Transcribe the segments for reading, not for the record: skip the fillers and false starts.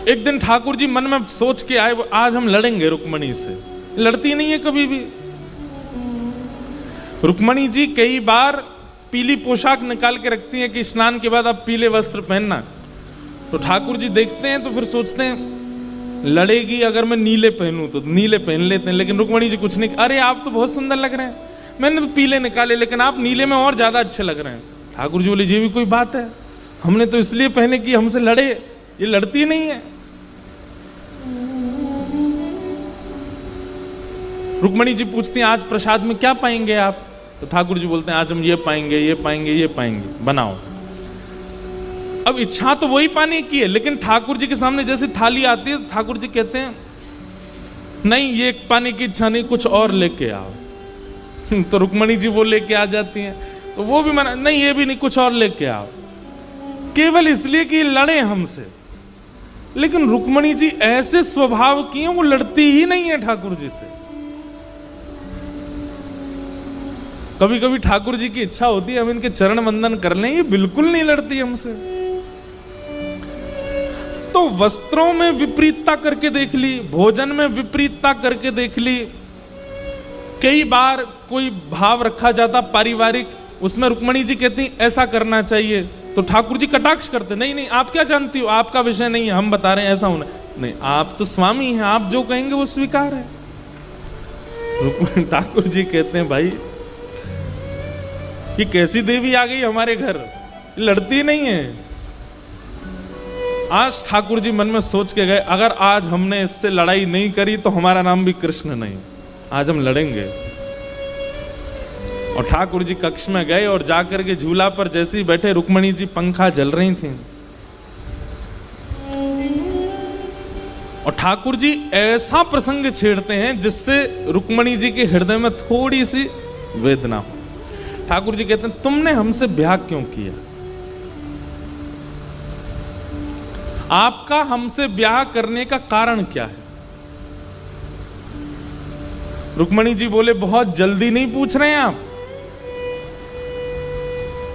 एक दिन ठाकुर जी मन में सोच के आए, आज हम लड़ेंगे रुक्मणी से। लड़ती नहीं है कभी भी। रुक्मणी जी कई बार पीली पोशाक निकाल के रखती हैं कि स्नान के बाद आप पीले वस्त्र पहनना। तो ठाकुर जी देखते हैं तो फिर सोचते हैं लड़ेगी अगर मैं नीले पहनूं तो नीले पहन लेते हैं। लेकिन रुक्मणी जी कुछ नहीं, अरे आप तो बहुत सुंदर लग रहे हैं, मैंने तो पीले निकाले लेकिन आप नीले में और ज्यादा अच्छे लग रहे हैं। ठाकुर जी बोले ये भी कोई बात है, हमने तो इसलिए पहने कि हमसे लड़े, ये लड़ती नहीं है। रुक्मणी जी पूछती हैं आज प्रसाद में क्या पाएंगे आप? तो ठाकुर जी बोलते हैं आज हम ये पाएंगे, ये पाएंगे, ये पाएंगे, बनाओ। अब इच्छा तो वही पाने की है, लेकिन ठाकुर जी के सामने जैसे थाली आती है तो ठाकुर जी कहते हैं नहीं ये पाने की इच्छा नहीं, कुछ और लेके आओ। तो रुक्मणी जी वो लेके आ जाती हैं, तो वो भी मना, नहीं ये भी नहीं, कुछ और लेके आओ, केवल इसलिए कि लड़े हमसे। लेकिन रुक्मणी जी ऐसे स्वभाव की हैं, वो लड़ती ही नहीं है ठाकुर जी से। कभी कभी ठाकुर जी की इच्छा होती है हम इनके चरण वंदन कर लें, ये बिल्कुल नहीं लड़ती हमसे। तो वस्त्रों में विपरीतता करके देख ली, भोजन में विपरीतता करके देख ली, कई बार कोई भाव रखा जाता पारिवारिक, उसमें रुक्मणी जी कहती ऐसा करना चाहिए, तो ठाकुर जी कटाक्ष करते नहीं नहीं आप क्या जानती हो, आपका विषय नहीं है, हम बता रहे हैं ऐसा होना नहीं, आप तो स्वामी हैं, आप जो कहेंगे वो स्वीकार है। ठाकुर जी कहते हैं भाई ये कैसी देवी आ गई हमारे घर, लड़ती नहीं है। आज ठाकुर जी मन में सोच के गए अगर आज हमने इससे लड़ाई नहीं करी तो हमारा नाम भी कृष्ण नहीं, आज हम लड़ेंगे। और ठाकुर जी कक्ष में गए और जाकर के झूला पर जैसे ही बैठे, रुक्मणी जी पंखा जल रही थी और ठाकुर जी ऐसा प्रसंग छेड़ते हैं जिससे रुक्मणी जी के हृदय में थोड़ी सी वेदना हो। ठाकुर जी कहते हैं तुमने हमसे ब्याह क्यों किया? आपका हमसे ब्याह करने का कारण क्या है? रुक्मणी जी बोले बहुत जल्दी नहीं पूछ रहे हैं आप,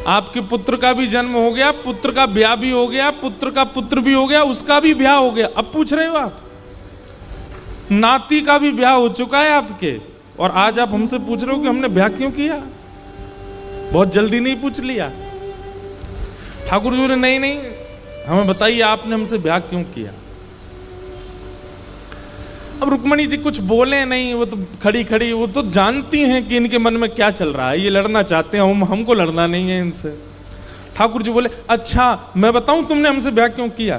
आपके पुत्र का भी जन्म हो गया, पुत्र का ब्याह भी हो गया, पुत्र का पुत्र भी हो गया, उसका भी ब्याह हो गया, अब पूछ रहे हो आप? नाती का भी ब्याह हो चुका है आपके, और आज आप हमसे पूछ रहे हो कि हमने ब्याह क्यों किया? बहुत जल्दी नहीं पूछ लिया? ठाकुर जी बोले नहीं नहीं हमें बताइए आपने हमसे ब्याह क्यों किया? अब रुक्मणी जी कुछ बोले नहीं, वो तो खड़ी खड़ी, वो तो जानती हैं कि इनके मन में क्या चल रहा है, ये लड़ना चाहते हैं, हमको लड़ना नहीं है इनसे। ठाकुर जी बोले अच्छा मैं बताऊं तुमने हमसे ब्याह क्यों किया?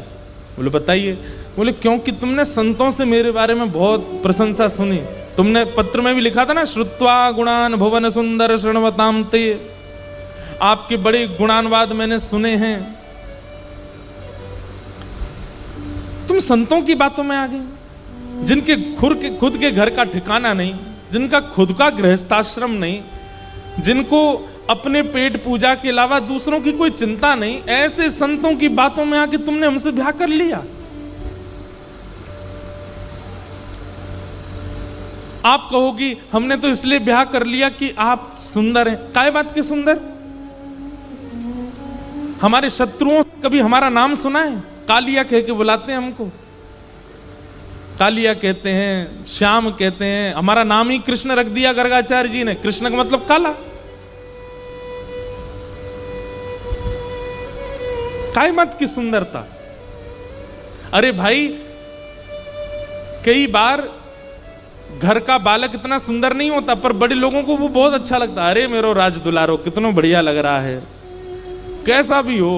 बोले बताइए। बोले क्योंकि तुमने संतों से मेरे बारे में बहुत प्रशंसा सुनी, तुमने पत्र में भी लिखा था ना, श्रुत्वा गुणान भुवन सुंदर शृण्वताम ते, आपके बड़े गुणानवाद मैंने सुने हैं। तुम संतों की बातों में आ गई, जिनके खुद के घर का ठिकाना नहीं, जिनका खुद का गृहस्थाश्रम नहीं, जिनको अपने पेट पूजा के अलावा दूसरों की कोई चिंता नहीं, ऐसे संतों की बातों में आके तुमने हमसे ब्याह कर लिया। आप कहोगी हमने तो इसलिए ब्याह कर लिया कि आप सुंदर हैं। काय बात के सुंदर? हमारे शत्रुओं कभी हमारा नाम सुना है? कालिया कह के बुलाते हैं हमको, कालिया कहते हैं, श्याम कहते हैं, हमारा नाम ही कृष्ण रख दिया गर्गाचार्य जी ने, कृष्ण का मतलब काला। काय बात की सुंदरता? अरे भाई कई बार घर का बालक इतना सुंदर नहीं होता पर बड़े लोगों को वो बहुत अच्छा लगता है, अरे मेरो राज दुलारो कितना बढ़िया लग रहा है, कैसा भी हो,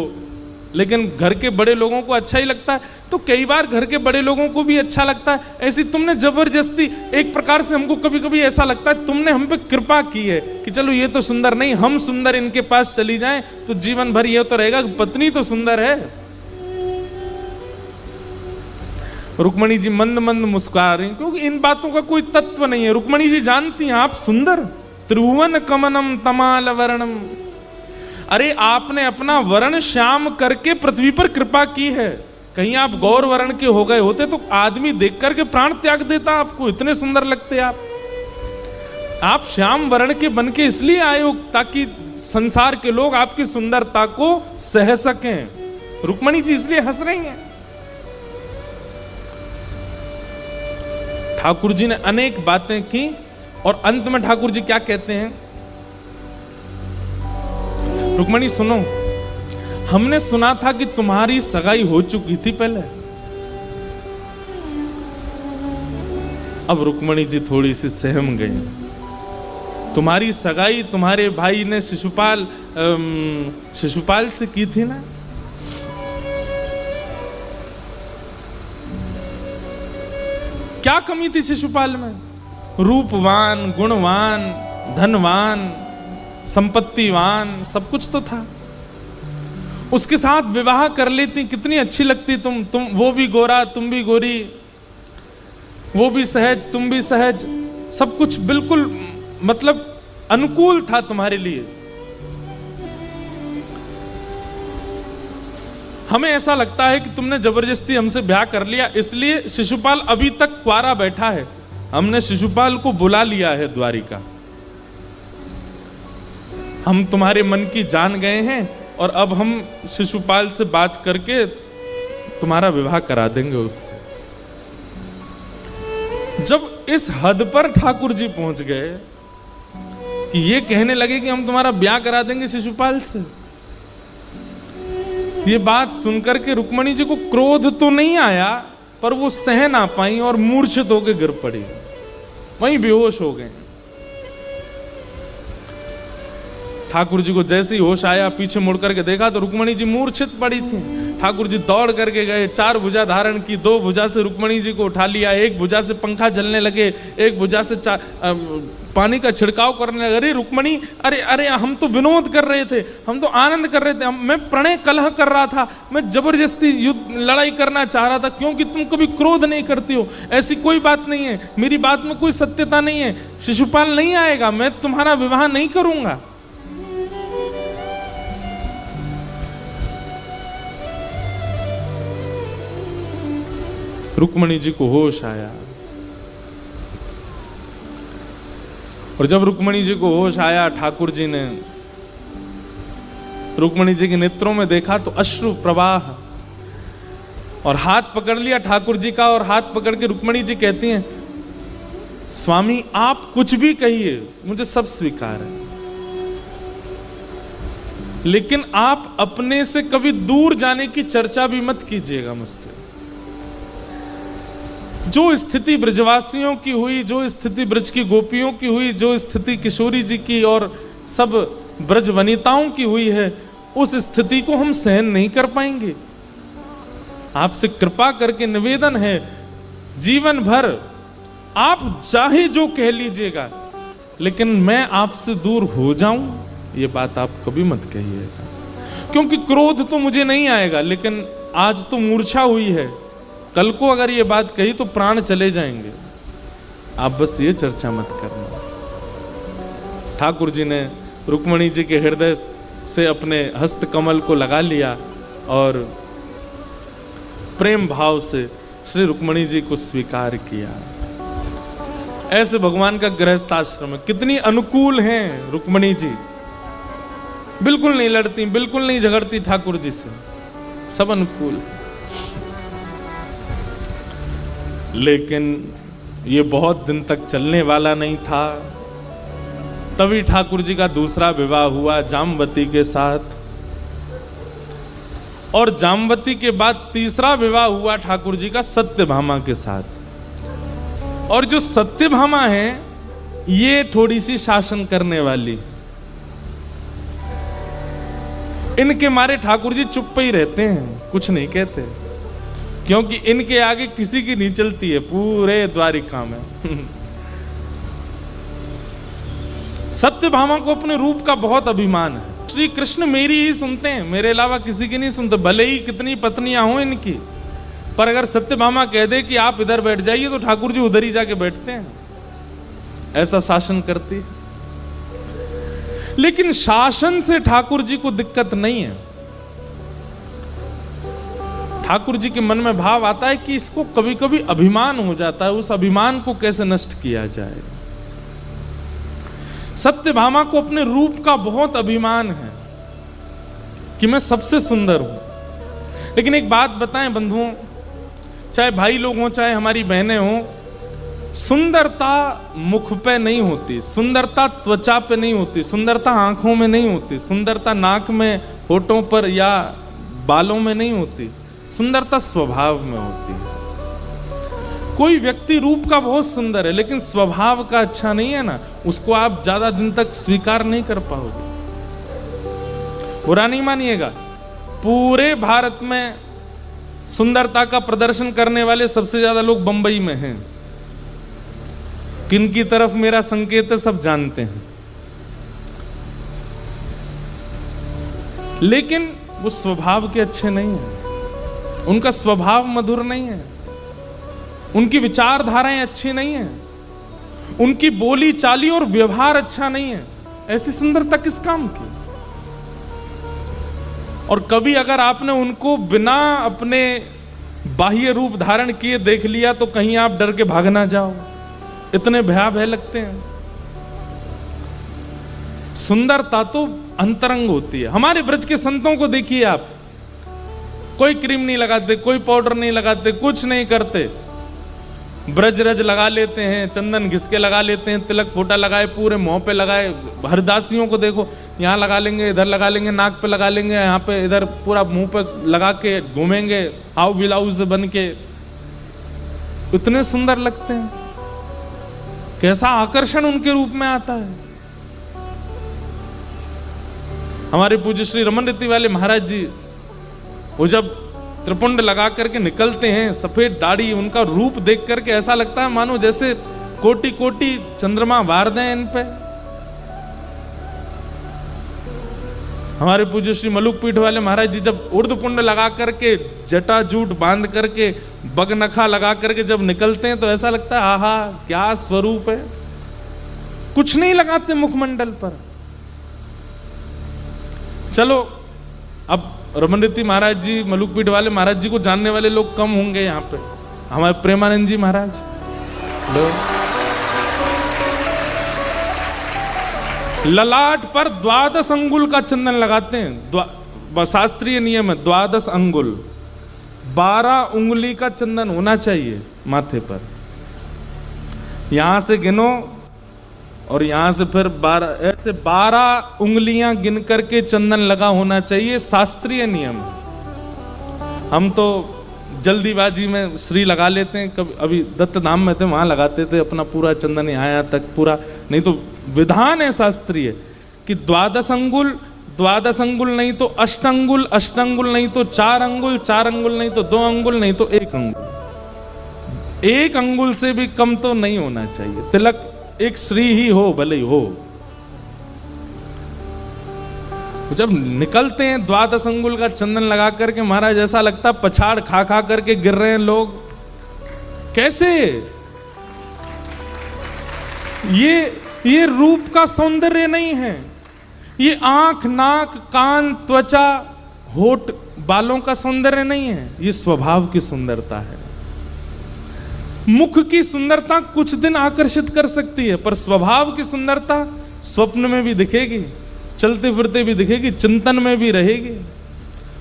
लेकिन घर के बड़े लोगों को अच्छा ही लगता है। तो कई बार घर के बड़े लोगों को भी अच्छा लगता है। ऐसी तुमने जबरदस्ती, एक प्रकार से हमको कभी कभी ऐसा लगता है तुमने हम पे कृपा की है कि चलो ये तो सुंदर नहीं, हम सुंदर इनके पास चली जाएं तो जीवन भर ये तो रहेगा, पत्नी तो सुंदर है। रुक्मणी जी मंद मंद मुस्कुरा रही, क्योंकि इन बातों का कोई तत्व नहीं है। रुक्मणी जी जानती हैं आप सुंदर, त्रिभुवन कमनम तमाल वर्णम, अरे आपने अपना वर्ण श्याम करके पृथ्वी पर कृपा की है। कहीं आप गौर वर्ण के हो गए होते तो आदमी देख करके प्राण त्याग देता आपको, इतने सुंदर लगते आप श्याम वर्ण के बन के इसलिए आए हो ताकि संसार के लोग आपकी सुंदरता को सह सकें। रुक्मणी जी इसलिए हंस रही हैं। ठाकुर जी ने अनेक बातें की और अंत में ठाकुर जी क्या कहते हैं, रुक्मणी सुनो, हमने सुना था कि तुम्हारी सगाई हो चुकी थी पहले। अब रुक्मणी जी थोड़ी सी सहम गई। तुम्हारी सगाई तुम्हारे भाई ने शिशुपाल से की थी ना। क्या कमी थी शिशुपाल में? रूपवान, गुणवान, धनवान, संपत्तिवान, सब कुछ तो था। उसके साथ विवाह कर लेती, कितनी अच्छी लगती तुम, वो भी गोरा, तुम भी गोरी, वो भी सहज, तुम भी सहज, सब कुछ बिल्कुल मतलब अनुकूल था तुम्हारे लिए। हमें ऐसा लगता है कि तुमने जबरदस्ती हमसे ब्याह कर लिया, इसलिए शिशुपाल अभी तक क्वारा बैठा है। हमने शिशुपाल को बुला लिया है द्वारिका। हम तुम्हारे मन की जान गए हैं और अब हम शिशुपाल से बात करके तुम्हारा विवाह करा देंगे उससे। जब इस हद पर ठाकुर जी पहुंच गए कि ये कहने लगे कि हम तुम्हारा ब्याह करा देंगे शिशुपाल से, ये बात सुनकर के रुक्मणी जी को क्रोध तो नहीं आया, पर वो सह ना पाई और मूर्छित होकर गिर पड़ी, वहीं बेहोश हो गए। ठाकुर जी को जैसे ही होश आया, पीछे मुड़ करके देखा तो रुक्मणी जी मूर्छित पड़ी थी। ठाकुर जी दौड़ करके गए, 4 भुजा धारण की, 2 भुजा से रुक्मणी जी को उठा लिया, 1 भुजा से पंखा झलने लगे, 1 भुजा से पानी का छिड़काव करने लगे। अरे रुक्मणी, अरे अरे हम तो विनोद कर रहे थे, हम तो आनंद कर रहे थे, मैं प्रणय कलह कर रहा था, मैं जबरदस्ती युद्ध लड़ाई करना चाह रहा था, क्योंकि तुम कभी क्रोध नहीं करती हो, ऐसी कोई बात नहीं है, मेरी बात में कोई सत्यता नहीं है, शिशुपाल नहीं आएगा, मैं तुम्हारा विवाह नहीं करूंगा। रुक्मणी जी को होश आया, और जब रुक्मणी जी को होश आया, ठाकुर जी ने रुक्मणी जी के नेत्रों में देखा तो अश्रु प्रवाह, और हाथ पकड़ लिया ठाकुर जी का, और हाथ पकड़ के रुक्मणी जी कहती हैं, स्वामी आप कुछ भी कहिए, मुझे सब स्वीकार है, लेकिन आप अपने से कभी दूर जाने की चर्चा भी मत कीजिएगा मुझसे। जो स्थिति ब्रजवासियों की हुई, जो स्थिति ब्रज की गोपियों की हुई, जो स्थिति किशोरी जी की और सब ब्रज वनिताओं की हुई है, उस स्थिति को हम सहन नहीं कर पाएंगे। आपसे कृपा करके निवेदन है, जीवन भर आप चाहे जो कह लीजिएगा, लेकिन मैं आपसे दूर हो जाऊं, ये बात आप कभी मत कहिएगा। क्योंकि क्रोध तो मुझे नहीं आएगा, लेकिन आज तो मूर्छा हुई है, कल को अगर ये बात कही तो प्राण चले जाएंगे। आप बस ये चर्चा मत करना। ठाकुर जी ने रुक्मणी जी के हृदय से अपने हस्त कमल को लगा लिया और प्रेम भाव से श्री रुक्मणी जी को स्वीकार किया। ऐसे भगवान का गृहस्थ आश्रम है, कितनी अनुकूल हैं रुक्मणी जी, बिल्कुल नहीं लड़ती, बिल्कुल नहीं झगड़ती ठाकुर जी से, सब अनुकूल है। लेकिन ये बहुत दिन तक चलने वाला नहीं था। तभी ठाकुर जी का दूसरा विवाह हुआ जामवती के साथ, और जामवती के बाद तीसरा विवाह हुआ ठाकुर जी का सत्यभामा के साथ। और जो सत्यभामा है, ये थोड़ी सी शासन करने वाली, इनके मारे ठाकुर जी चुप ही रहते हैं, कुछ नहीं कहते, क्योंकि इनके आगे किसी की नहीं चलती है पूरे द्वारिका में। सत्यभामा को अपने रूप का बहुत अभिमान है। श्री कृष्ण मेरी ही सुनते हैं, मेरे अलावा किसी की नहीं सुनते, भले ही कितनी पत्नियां हों इनकी, पर अगर सत्यभामा कह दे कि आप इधर बैठ जाइए तो ठाकुर जी उधर ही जाके बैठते हैं, ऐसा शासन करती। लेकिन शासन से ठाकुर जी को दिक्कत नहीं है। ठाकुर जी के मन में भाव आता है कि इसको कभी कभी अभिमान हो जाता है, उस अभिमान को कैसे नष्ट किया जाए। सत्यभामा को अपने रूप का बहुत अभिमान है कि मैं सबसे सुंदर हूं। लेकिन एक बात बताएं बंधुओं, चाहे भाई लोग हों, चाहे हमारी बहनें हों, सुंदरता मुख पे नहीं होती, सुंदरता त्वचा पे नहीं होती, सुंदरता आंखों में नहीं होती, सुंदरता नाक में, होठों पर या बालों में नहीं होती, सुंदरता स्वभाव में होती है। कोई व्यक्ति रूप का बहुत सुंदर है लेकिन स्वभाव का अच्छा नहीं है ना, उसको आप ज्यादा दिन तक स्वीकार नहीं कर पाओगे। बुरा नहीं मानिएगा, पूरे भारत में सुंदरता का प्रदर्शन करने वाले सबसे ज्यादा लोग बंबई में हैं। किनकी तरफ मेरा संकेत है सब जानते हैं, लेकिन वो स्वभाव के अच्छे नहीं है, उनका स्वभाव मधुर नहीं है, उनकी विचारधाराएं अच्छी नहीं है, उनकी बोली चाली और व्यवहार अच्छा नहीं है। ऐसी सुंदरता किस काम की? और कभी अगर आपने उनको बिना अपने बाह्य रूप धारण किए देख लिया तो कहीं आप डर के भाग ना जाओ, इतने भयावह लगते हैं। सुंदरता तो अंतरंग होती है। हमारे ब्रज के संतों को देखिए आप, कोई क्रीम नहीं लगाते, कोई पाउडर नहीं लगाते, कुछ नहीं करते, ब्रज रज लगा लेते हैं, चंदन घिसके लगा लेते हैं, तिलक फोटा लगाए, पूरे मुंह पे लगाए। हरदासियों को देखो, यहाँ लगा लेंगे, इधर लगा लेंगे, नाक पे लगा लेंगे, यहाँ पे, इधर पूरा मुंह पे लगा के घूमेंगे हाउ बिलाऊ से बन के, इतने सुंदर लगते हैं। कैसा आकर्षण उनके रूप में आता है। हमारे पूज्य श्री रमन रीति वाले महाराज जी, वो जब त्रिपुंड लगा करके निकलते हैं, सफेद दाढ़ी, उनका रूप देख करके ऐसा लगता है मानो जैसे कोटि कोटि चंद्रमा वार दें इन पे। हमारे पूज्य श्री मलुक पीठ वाले महाराज जी जब उर्धपुंड लगा करके, जटा जूट बांध करके, बगनखा लगा करके जब निकलते हैं तो ऐसा लगता है आहा क्या स्वरूप है। कुछ नहीं लगाते मुखमंडल पर। चलो अब रमन रीति महाराज जी, मलुक पीठ वाले महाराज जी को जानने वाले लोग कम होंगे यहाँ पे। हमारे प्रेमानंद जी महाराज ललाट पर 12 अंगुल का चंदन लगाते हैं। शास्त्रीय नियम है 12 अंगुल, 12 उंगली का चंदन होना चाहिए माथे पर। यहां से गिनो और यहां से फिर 12, ऐसे 12 उंगलियां गिन करके चंदन लगा होना चाहिए, शास्त्रीय नियम। हम तो जल्दीबाजी में श्री लगा लेते हैं, कभी अभी दत्त धाम में थे वहां लगाते थे अपना पूरा चंदन यहाँ तक पूरा, नहीं तो विधान है शास्त्रीय कि 12 अंगुल, 12 अंगुल नहीं तो 8 अंगुल, 8 अंगुल नहीं तो 4 अंगुल, 4 अंगुल नहीं तो 2 अंगुल, नहीं तो 1 अंगुल। 1 अंगुल से भी कम तो नहीं होना चाहिए। तिलक एक श्री ही हो भले ही हो। जब निकलते हैं 12 अंगुल का चंदन लगा करके, महाराज ऐसा लगता पछाड़ खा खा करके गिर रहे हैं लोग। कैसे? ये रूप का सौंदर्य नहीं है, ये आंख, नाक, कान, त्वचा, होठ, बालों का सौंदर्य नहीं है, ये स्वभाव की सुंदरता है। मुख की सुंदरता कुछ दिन आकर्षित कर सकती है, पर स्वभाव की सुंदरता स्वप्न में भी दिखेगी, चलते फिरते भी दिखेगी, चिंतन में भी रहेगी।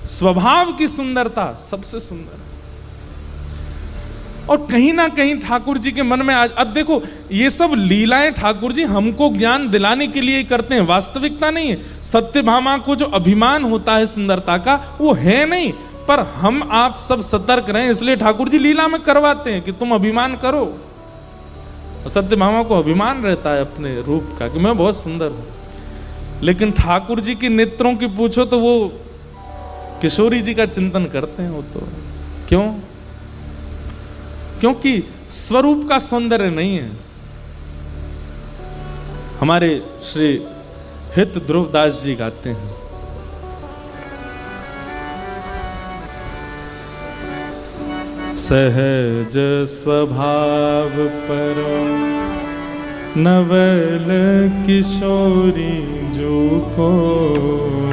स्वभाव की सुंदरता सबसे सुंदर है। और कहीं ना कहीं ठाकुर जी के मन में आज, अब देखो ये सब लीलाएं ठाकुर जी हमको ज्ञान दिलाने के लिए ही करते हैं, वास्तविकता नहीं है। सत्यभामा को जो अभिमान होता है सुंदरता का वो है नहीं, पर हम आप सब सतर्क रहें इसलिए ठाकुर जी लीला में करवाते हैं कि तुम अभिमान करो। सत्यभामा को अभिमान रहता है अपने रूप का कि मैं बहुत सुंदर हूं, लेकिन ठाकुर जी के नेत्रों की पूछो तो वो किशोरी जी का चिंतन करते हैं। वो तो क्यों? क्योंकि स्वरूप का सौंदर्य नहीं है। हमारे श्री हित ध्रुवदास जी गाते हैं, सहज स्वभाव पर नवल किशोरी जो को,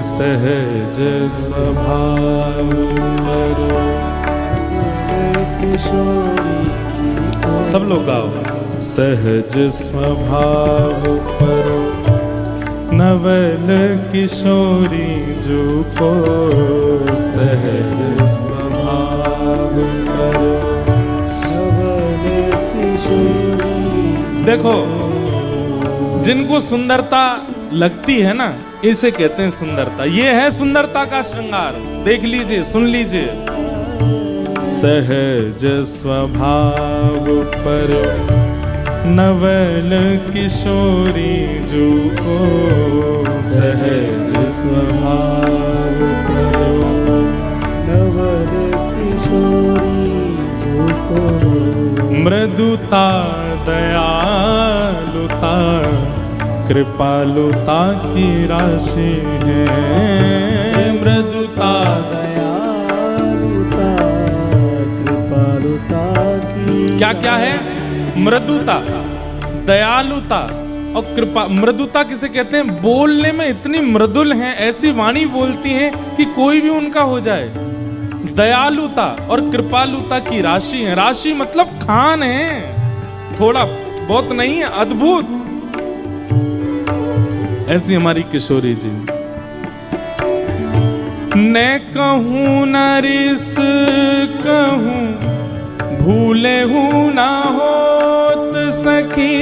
सहज स्वभाव पर किशोरी। सब लोग गाओ। सहज स्वभाव पर नवल किशोरी जो को, सहज स्वभाव पर नवल किशोरी देखो, जिनको सुंदरता लगती है ना, इसे कहते हैं सुंदरता। ये है सुंदरता का श्रृंगार। देख लीजिए, सुन लीजिए। सहज स्वभाव पर नवल किशोरी जो को, सहज स्वभाव पर नवल किशोरी जो को, मृदुता दयालुता कृपालुता की राशि है। मृदुता दयालुता कृपालुता की, क्या क्या है? मृदुता, दयालुता और कृपा। मृदुता किसे कहते हैं? बोलने में इतनी मृदुल हैं, ऐसी वाणी बोलती हैं कि कोई भी उनका हो जाए। दयालुता और कृपालुता की राशि है। राशि मतलब खान है, थोड़ा बहुत नहीं है, अद्भुत। ऐसी हमारी किशोरी जी। न कहूं न रिस कहूं, भूले हूं ना होत सखी।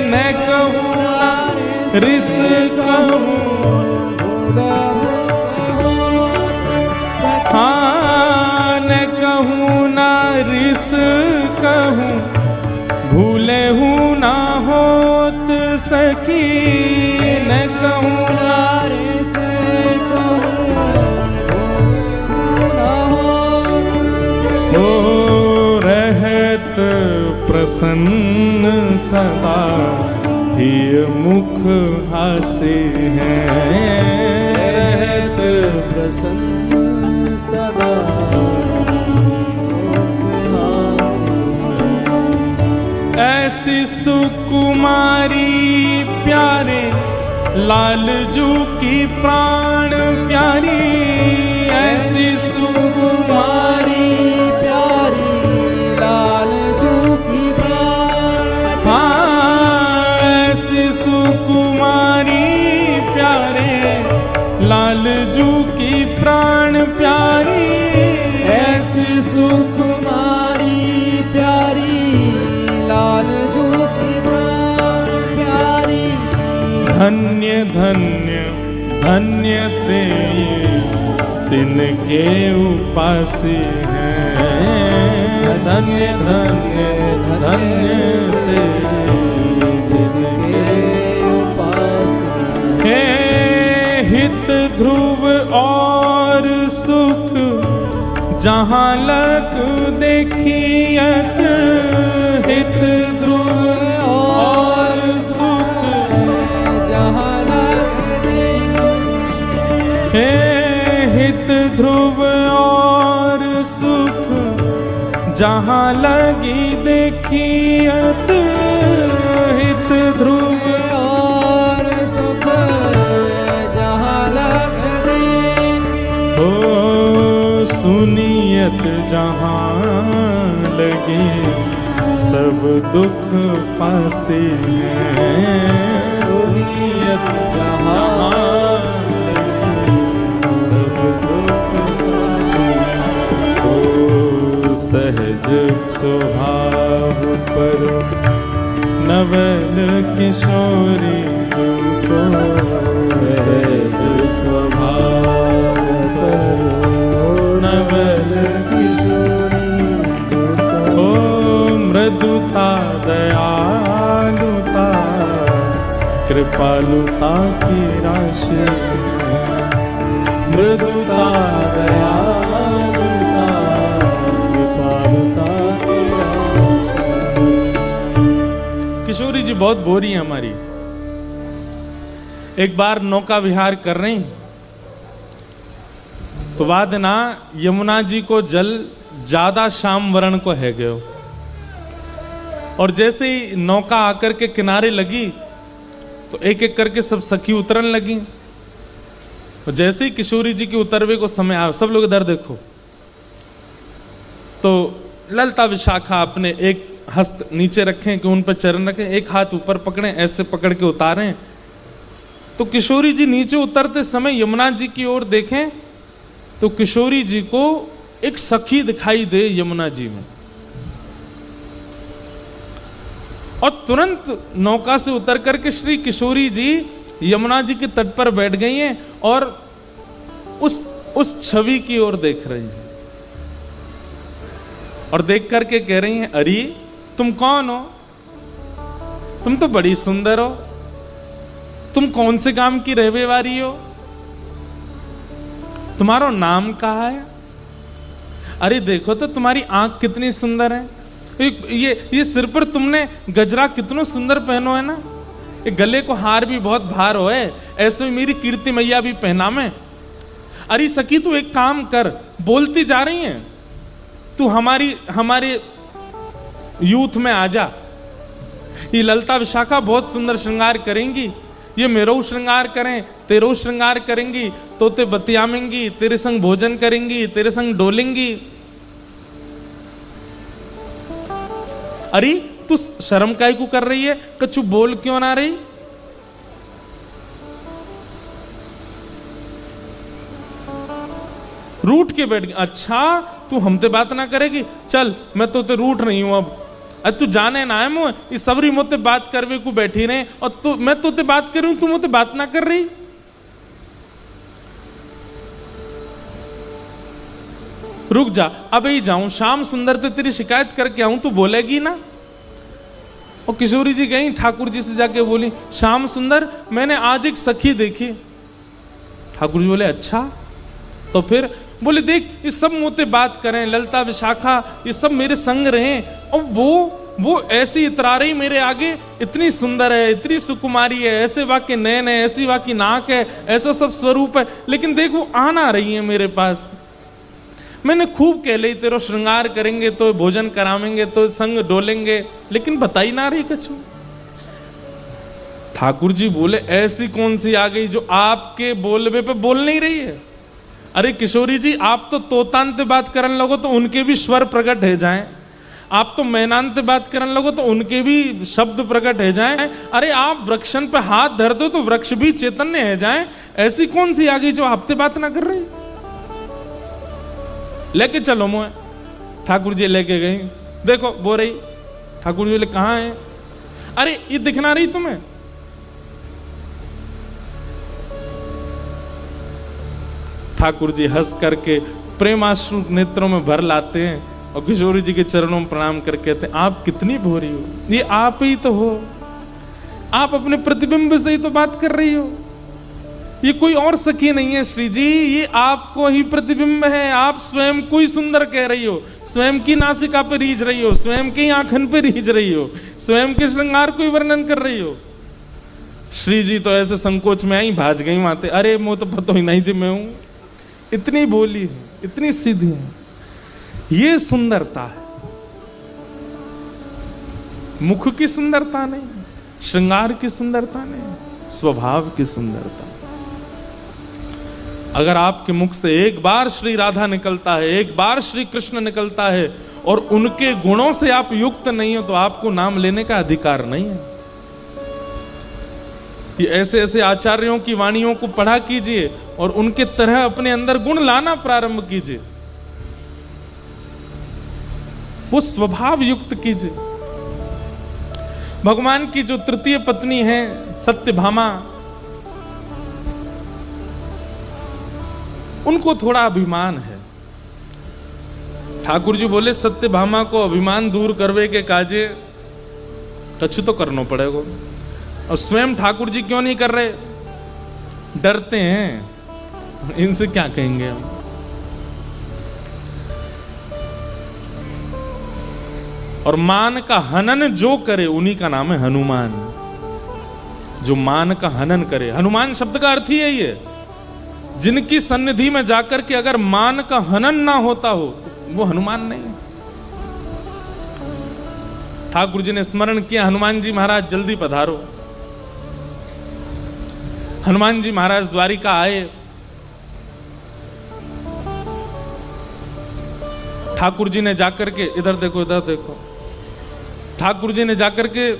न कहूं न रिस कहूं, हाँ न कहूं न रिस कहूं, भूले हूं ना होत सखी। न कहूं ना रिस कहूं, ना होत सखी। ओ रहत प्रसन्न सदा, ही मुख हासे हैं। रहत प्रसन्न सदा, ऐसी सुकुमारी प्यारे लालजू की प्राण प्यारी। ऐसी सुकुमारी प्यारी लालजू की प्राण, हाँ ऐसी सुकुमारी प्यारे लालजू की प्राण प्यारी। ऐसी सुकुमारी प्यारी लालजू की प्राण प्यारी। धन्य धन्य धन्य ते तिनके उपासी हैं। धन्य धन्य धन्य ते जिनके उपासी। हे हित ध्रुव और सुख, जहाँ लग देखियत। हित ध्रुव और सुख, जहाँ लग देखियत। हे हित ध्रुव और सुख, जहाँ लगी देखियत। हित ध्रुव और सुख, जहाँ लग देखियत। हो सुनियत जहाँ लगी, सब दुख पासे हैं। सुनियत जहाँ लगी, सब दुख पासे हैं। ओ सहज स्वभाव पर नवल किशोरी जो को, सहज स्वभाव पर नवल किशोरी जो को। मृदुता दयालुता कृपालुता की राशि। मृदुता दयालुता कृपालुता की राशि। किशोरी जी बहुत बोरी है हमारी। एक बार नौका विहार कर रही, तो बाद ना यमुना जी को जल ज्यादा श्याम वर्ण को है गयो। और जैसे ही नौका आकर के किनारे लगी, तो एक एक करके सब सखी उतरन लगी। और जैसे ही किशोरी जी के उतरवे को समय आया, सब लोग इधर देखो, तो ललता विशाखा अपने एक हस्त नीचे रखें कि उन पर चरण रखें, एक हाथ ऊपर पकड़ें, ऐसे पकड़ के उतारें। तो किशोरी जी नीचे उतरते समय यमुना जी की ओर देखें, तो किशोरी जी को एक सखी दिखाई दे यमुना जी में। और तुरंत नौका से उतर करके श्री किशोरी जी यमुना जी के तट पर बैठ गई हैं और उस छवि की ओर देख रही हैं और देख करके कह रही हैं, अरे तुम कौन हो? तुम तो बड़ी सुंदर हो। तुम कौन से गांव की रहने वाली हो? तुम्हारा नाम कहाँ है? अरे देखो तो तुम्हारी आंख कितनी सुंदर है। ये सिर पर तुमने गजरा कितना सुंदर पहनो है ना। ये गले को हार भी बहुत भार हो है, ऐसे मेरी कीर्ति मैया भी पहना में। अरे सखी तू एक काम कर, बोलती जा रही है, तू हमारे यूथ में आ जा। ये ललता विशाखा बहुत सुंदर श्रृंगार करेंगी, ये मेरो श्रृंगार करें, तेरो श्रृंगार करेंगी, तो ते बतियामेंगी, तेरे संग भोजन करेंगी, तेरे संग डोलेंगी। अरे तू शर्म काहे को कर रही है? कछु बोल क्यों ना रही? रूठ के बैठ गई। अच्छा तू हमसे बात ना करेगी, चल मैं तो ते रूठ नहीं हूं अब। अरे तू जाने ना है मुझे, इस सबरी मोते बात करवे को बैठी रहे और तू मैं तो ते बात कर रही हूं, तू मोते बात ना कर रही। रुक जा, अब ही जाऊं, श्याम सुंदर ते तेरी शिकायत करके आऊं, तू बोलेगी ना? और किशोरी जी गई ठाकुर जी से जाके बोली, श्याम सुंदर मैंने आज एक सखी देखी। ठाकुर जी बोले अच्छा, तो फिर बोले देख ये सब मोते बात करें, ललता विशाखा ये सब मेरे संग रहे और वो ऐसी इतरा रही मेरे आगे, इतनी सुंदर है, इतनी सुकुमारी है, ऐसे वाके नैन है, ऐसी वाकी नाक है, ऐसा सब स्वरूप है, लेकिन देख वो आ ना रही है मेरे पास। मैंने खूब कह ली तेरो श्रृंगार करेंगे तो भोजन करावेंगे तो संग डोलेंगे, लेकिन बताई ना रही कछु। ठाकुर जी बोले ऐसी कौन सी आ गई जो आपके बोलवे पे बोल नहीं रही है? अरे किशोरी जी आप तो तोतांत बात करने लगो तो उनके भी स्वर प्रकट है जाएं, आप तो मैनांत बात करने लगो तो उनके भी शब्द प्रकट है जाएं। अरे आप वृक्षन पे हाथ धर दो तो वृक्ष भी चैतन्य है जाएं। ऐसी कौन सी आ गई जो आपसे बात ना कर रही? लेके चलो मुझे। ठाकुर जी लेके गई, देखो बो रही। ठाकुर जी बोले कहाँ है? अरे ये दिखना रही तुम्हें? ठाकुर जी हंस करके प्रेमाश्रु नेत्रों में भर लाते हैं और किशोरी जी के चरणों में प्रणाम करके कहते हैं आप कितनी भोरी हो, ये आप ही तो हो, आप अपने प्रतिबिंब से ही तो बात कर रही हो, ये कोई और सखी नहीं है श्री जी, ये आपको ही प्रतिबिंब है। आप स्वयं को ही सुंदर कह रही हो, स्वयं की नासिका पे रीझ रही हो, स्वयं की आंखन पे रीझ रही हो, स्वयं के श्रृंगार को ही वर्णन कर रही हो। श्री जी तो ऐसे संकोच में आई, भाज गई माते, अरे मुझे तो पता ही नहीं जी मैं हूं। इतनी बोली है, इतनी सीधी है, ये सुंदरता है। मुख की सुंदरता नहीं, श्रृंगार की सुंदरता नहीं, स्वभाव की सुंदरता। अगर आपके मुख से एक बार श्री राधा निकलता है, एक बार श्री कृष्ण निकलता है और उनके गुणों से आप युक्त नहीं हो तो आपको नाम लेने का अधिकार नहीं है। ये ऐसे ऐसे आचार्यों की वाणियों को पढ़ा कीजिए और उनके तरह अपने अंदर गुण लाना प्रारंभ कीजिए, वो स्वभाव युक्त कीजिए। भगवान की जो तृतीय पत्नी है सत्यभामा, उनको थोड़ा अभिमान है। ठाकुर जी बोले सत्यभामा को अभिमान दूर करवे के काजे कछु तो करना पड़ेगा। और स्वयं ठाकुर जी क्यों नहीं कर रहे? डरते हैं, इनसे क्या कहेंगे हम। और मान का हनन जो करे उन्हीं का नाम है हनुमान। जो मान का हनन करे, हनुमान शब्द का अर्थ ही है ये, जिनकी सन्निधि में जाकर के अगर मान का हनन ना होता हो तो वो हनुमान नहीं। ठाकुर जी ने स्मरण किया, हनुमान जी महाराज जल्दी पधारो। हनुमान जी महाराज द्वारिका आए। ठाकुर जी ने जाकर के, इधर देखो इधर देखो, ठाकुर जी ने जाकर के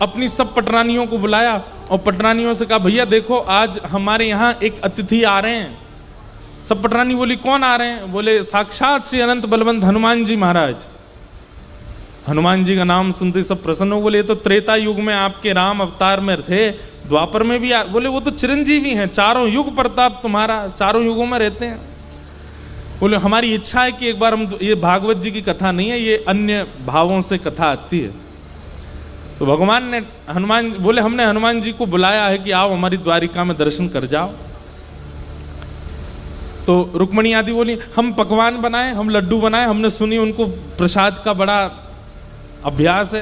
अपनी सब पटरानियों को बुलाया और पटरानियों से कहा भैया देखो आज हमारे यहाँ एक अतिथि आ रहे हैं। सब पटरानी बोली कौन आ रहे हैं? बोले साक्षात श्री अनंत बलवंत हनुमान जी महाराज। हनुमान जी का नाम सुनते सब प्रसन्न हो। बोले ये तो त्रेता युग में आपके राम अवतार में थे, द्वापर में भी बोले वो तो चिरंजीवी हैं, चारों युग प्रताप तुम्हारा, चारों युगों में रहते हैं। बोले हमारी इच्छा है कि एक बार हम, ये भागवत जी की कथा नहीं है, ये अन्य भावों से कथा आती है। तो भगवान ने हनुमान, बोले हमने हनुमान जी को बुलाया है कि आओ हमारी द्वारिका में दर्शन कर जाओ। तो रुक्मणी आदि बोली हम पकवान बनाए, हम लड्डू बनाए, हमने सुनी उनको प्रसाद का बड़ा अभ्यास है।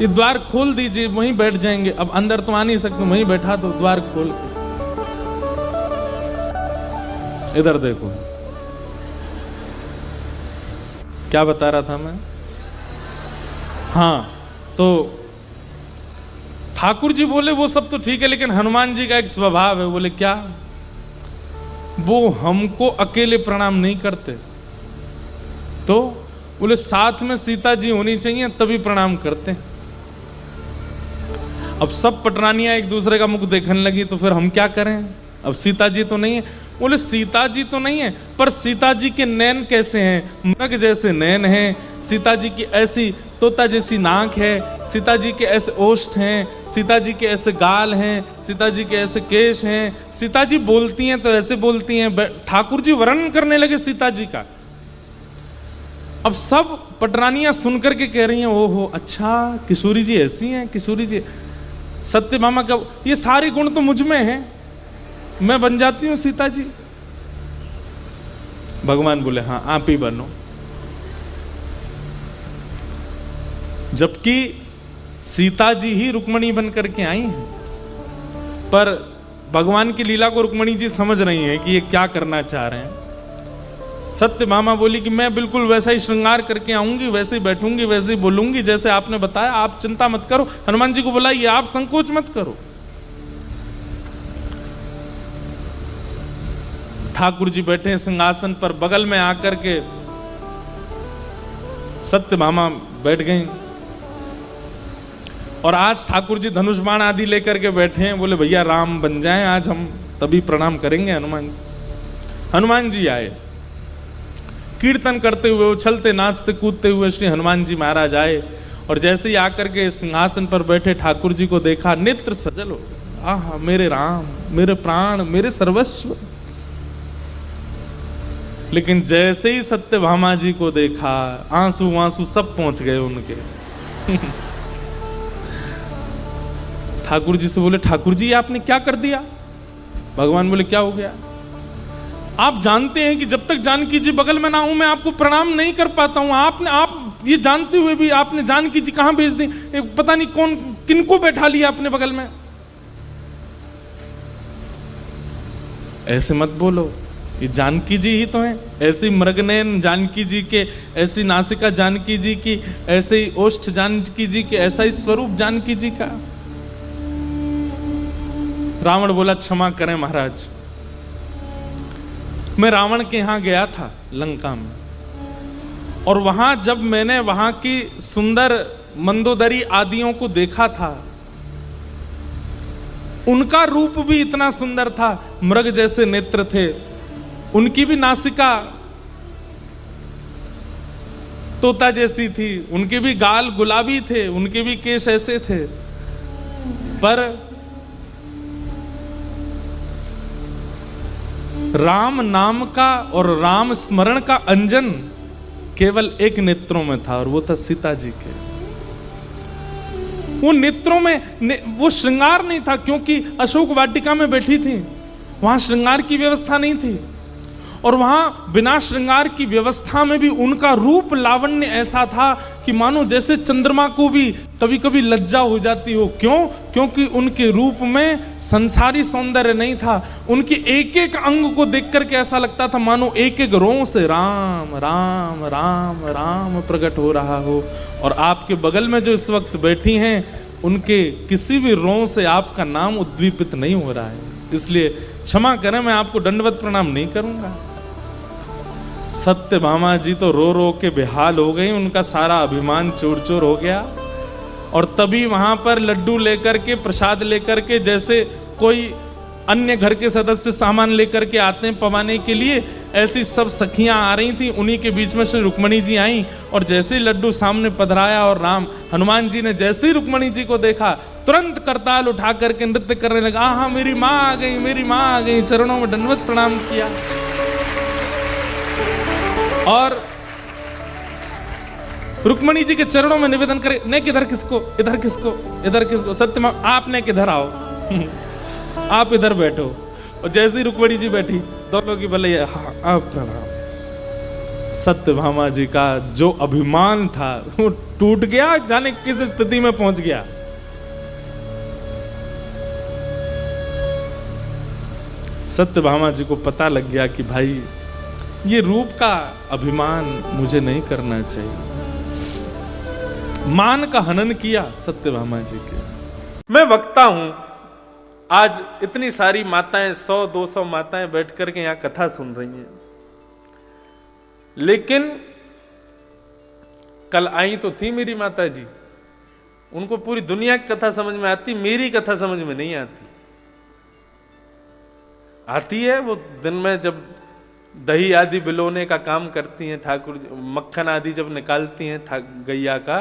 ये द्वार खोल दीजिए, वहीं बैठ जाएंगे, अब अंदर तो आ नहीं सकते, वहीं बैठा दो द्वार खोल के। इधर देखो क्या बता रहा था मैं। हाँ, तो ठाकुर जी बोले वो सब तो ठीक है, लेकिन हनुमान जी का एक स्वभाव है। बोले क्या? वो हमको अकेले प्रणाम नहीं करते, तो बोले साथ में सीता जी होनी चाहिए तभी प्रणाम करते हैं। अब सब पटरानियां एक दूसरे का मुख देखने लगी, तो फिर हम क्या करें? अब सीता जी तो नहीं है। बोले सीता जी तो नहीं है, पर सीता जी के नैन कैसे हैं? मृग जैसे नैन हैं, सीता जी की ऐसी तोता जैसी नाक है, सीता जी के ऐसे ओष्ठ हैं, सीता जी के ऐसे गाल हैं, सीता जी के ऐसे केश हैं, सीता जी बोलती हैं तो ऐसे बोलती हैं। ठाकुर जी वर्णन करने लगे सीता जी का। अब सब पटरानियां सुनकर के कह रही हैं ओहो अच्छा किशोरी जी ऐसी हैं, किशोरी जी। सत्यभामा का ये सारे गुण तो मुझ में हैं, मैं बन जाती हूं सीता जी। भगवान बोले हाँ आप ही बनो। जबकि सीता जी ही रुक्मणी बन करके आई हैं, पर भगवान की लीला को रुक्मणी जी समझ रही हैं कि ये क्या करना चाह रहे हैं। सत्यभामा बोली कि मैं बिल्कुल वैसा ही श्रृंगार करके आऊंगी, वैसे ही बैठूंगी, वैसे ही बोलूंगी जैसे आपने बताया, आप चिंता मत करो। हनुमान जी को बुलाइए, आप संकोच मत करो। ठाकुर जी बैठे हैं सिंहासन पर, बगल में आकर के सत्यभामा बैठ गई। और आज ठाकुर जी धनुष बाण आदि लेकर के बैठे हैं। बोले भैया राम बन जाएं आज हम, तभी प्रणाम करेंगे हनुमान जी। हनुमान जी आए, कीर्तन करते हुए, उछलते नाचते कूदते हुए श्री हनुमान जी महाराज आए। और जैसे ही आकर के सिंहासन पर बैठे ठाकुर जी को देखा, नेत्र सजल हो, आहा मेरे राम, मेरे प्राण, मेरे सर्वस्व। लेकिन जैसे ही सत्यभामा जी को देखा, आंसू आंसू सब पहुंच गए उनके। ठाकुर जी से बोले ठाकुर जी आपने क्या कर दिया? भगवान बोले क्या हो गया? आप जानते हैं कि जब तक जानकी जी बगल में ना हूं मैं आपको प्रणाम नहीं कर पाता हूं। आप ये जानते हुए भी आपने जानकी जी कहां भेज दी, पता नहीं कौन किनको बैठा लिया अपने बगल में। ऐसे मत बोलो, ये जानकी जी ही तो हैं। ऐसी मृगनयन जानकी जी के, ऐसी नासिका जानकी जी की, ऐसे ही ओष्ठ जानकी जी के, ऐसा ही स्वरूप जानकी जी का। रावण बोला क्षमा करें महाराज, मैं रावण के यहां गया था लंका में, और वहां जब मैंने वहां की सुंदर मंदोदरी आदियों को देखा था, उनका रूप भी इतना सुंदर था, मृग जैसे नेत्र थे, उनकी भी नासिका तोता जैसी थी, उनके भी गाल गुलाबी थे, उनके भी केश ऐसे थे। पर राम नाम का और राम स्मरण का अंजन केवल एक नेत्रों में था, और वो था सीता जी के। वो नेत्रों में वो श्रृंगार नहीं था, क्योंकि अशोक वाटिका में बैठी थी, वहां श्रृंगार की व्यवस्था नहीं थी। और वहां बिना श्रृंगार की व्यवस्था में भी उनका रूप लावण्य ऐसा था कि मानो जैसे चंद्रमा को भी कभी कभी लज्जा हो जाती हो। क्यों? क्योंकि उनके रूप में संसारी सौंदर्य नहीं था। उनकी एक एक अंग को देख करके ऐसा लगता था मानो एक एक रों से राम राम राम राम प्रकट हो रहा हो। और आपके बगल में जो इस वक्त बैठी हैं, उनके किसी भी रों से आपका नाम उद्दीपित नहीं हो रहा है। इसलिए क्षमा करें, मैं आपको दंडवत प्रणाम नहीं करूंगा। सत्यभामा जी तो रो रो के बेहाल हो गई, उनका सारा अभिमान चूर चूर हो गया। और तभी वहां पर लड्डू लेकर के, प्रसाद लेकर के, जैसे कोई अन्य घर के सदस्य सामान लेकर के आते हैं पवाने के लिए, ऐसी सब सखियां आ रही थी। उन्हीं के बीच में से रुक्मणी जी आई और जैसे ही लड्डू सामने पधराया और हनुमान जी ने जैसे ही रुक्मणी जी को देखा तुरंत करताल उठा करके नृत्य करने लगा। हाँ मेरी माँ आ गई, मेरी माँ आ गई, चरणों में दंडवत प्रणाम किया। और रुक्मणी जी के चरणों में निवेदन करे, ने किधर किसको, इधर किसको, इधर किसको, सत्यमा आपने किधर आओ आप इधर बैठो। और जैसे ही रुक्मणी जी बैठी दोनों की भले आप प्रणाम। सत्यभामा जी का जो अभिमान था वो टूट गया, जाने किस स्थिति में पहुंच गया। सत्यभामा जी को पता लग गया कि भाई ये रूप का अभिमान मुझे नहीं करना चाहिए। मान का हनन किया सत्यभामा जी के। मैं वक्ता हूं, आज इतनी सारी माताएं 100-200 माताएं बैठ करके यहां कथा सुन रही हैं, लेकिन कल आई तो थी मेरी माता जी, उनको पूरी दुनिया की कथा समझ में आती, मेरी कथा समझ में नहीं आती है। वो दिन में जब दही आदि बिलोने का काम करती हैं, ठाकुर मक्खन आदि जब निकालती हैं गैया का,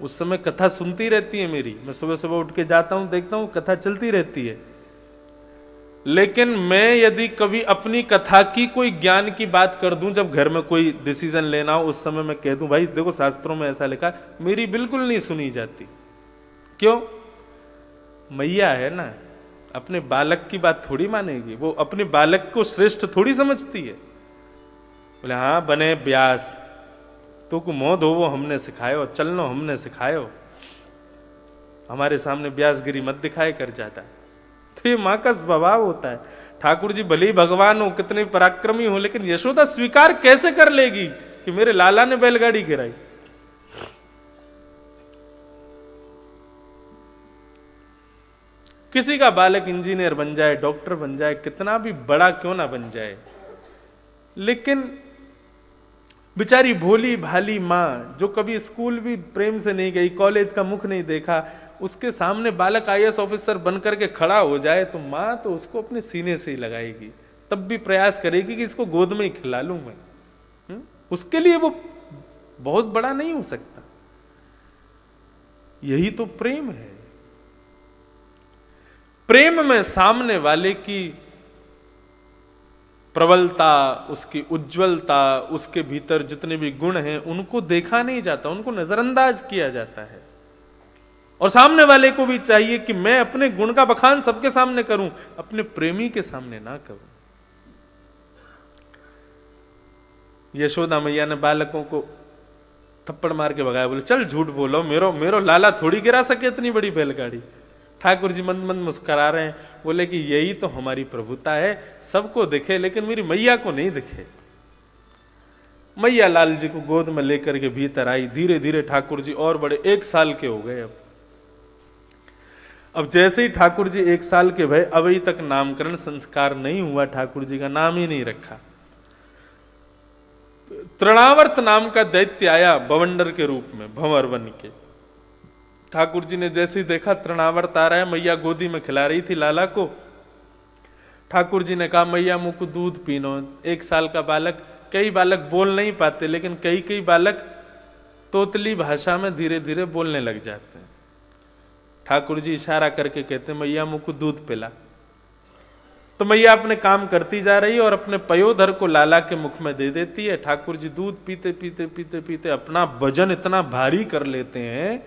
उस समय कथा सुनती रहती है मेरी। मैं सुबह सुबह उठ के जाता हूं, देखता हूं कथा चलती रहती है। लेकिन मैं यदि कभी अपनी कथा की कोई ज्ञान की बात कर दूं, जब घर में कोई डिसीजन लेना हो, उस समय मैं कह दूं भाई देखो शास्त्रों में ऐसा लिखा, मेरी बिल्कुल नहीं सुनी जाती। क्यों? मैया है ना, अपने बालक की बात थोड़ी मानेगी, वो अपने बालक को श्रेष्ठ थोड़ी समझती है। बोले हाँ बने ब्यास, तो को मोह धो वो हमने सिखायो, चलनो हमने सिखायो, हमारे सामने ब्यासगिरी मत दिखाए कर जाता। तो ये मां का स्वभाव होता है। ठाकुर जी भले ही भगवान हो, कितने पराक्रमी हो, लेकिन यशोदा स्वीकार कैसे कर लेगी कि मेरे लाला ने बैलगाड़ी गिराई। किसी का बालक इंजीनियर बन जाए, डॉक्टर बन जाए, कितना भी बड़ा क्यों ना बन जाए, लेकिन बेचारी भोली भाली माँ जो कभी स्कूल भी प्रेम से नहीं गई, कॉलेज का मुख नहीं देखा, उसके सामने बालक आईएएस ऑफिसर बन करके खड़ा हो जाए तो माँ तो उसको अपने सीने से ही लगाएगी, तब भी प्रयास करेगी कि इसको गोद में ही खिला लूं मैं। उसके लिए वो बहुत बड़ा नहीं हो सकता। यही तो प्रेम है। प्रेम में सामने वाले की प्रबलता, उसकी उज्जवलता, उसके भीतर जितने भी गुण हैं उनको देखा नहीं जाता, उनको नजरअंदाज किया जाता है। और सामने वाले को भी चाहिए कि मैं अपने गुण का बखान सबके सामने करूं, अपने प्रेमी के सामने ना करूं। यशोदा मैया ने बालकों को थप्पड़ मार के भगाया, बोले चल झूठ बोलो, मेरो लाला थोड़ी गिरा सके इतनी बड़ी बैलगाड़ी। ठाकुर जी मंद मंद मुस्कुरा रहे हैं, बोले कि यही तो हमारी प्रभुता है, सबको दिखे लेकिन मेरी मैया को नहीं दिखे। मैया लाल जी को गोद में लेकर के भीतर आई। धीरे धीरे ठाकुर जी और बड़े, 1 साल के हो गए। अब जैसे ही ठाकुर जी 1 साल के भय, अभी तक नामकरण संस्कार नहीं हुआ, ठाकुर जी का नाम ही नहीं रखा। तृणावर्त नाम का दैत्य आया बवंडर के रूप में, भंवर बन के। ठाकुर जी ने जैसे ही देखा तृणावर्त आ रहा है, मैया गोदी में खिला रही थी लाला को, ठाकुर जी ने कहा मैया मुझ को दूध पीनो। 1 साल का बालक, कई बालक बोल नहीं पाते, लेकिन कई बालक तोतली भाषा में धीरे धीरे बोलने लग जाते हैं। ठाकुर जी इशारा करके कहते मैया मुझ को दूध पिला। तो मैया अपने काम करती जा रही और अपने पयोधर को लाला के मुख में दे देती है। ठाकुर जी दूध पीते पीते पीते पीते अपना वजन इतना भारी कर लेते हैं।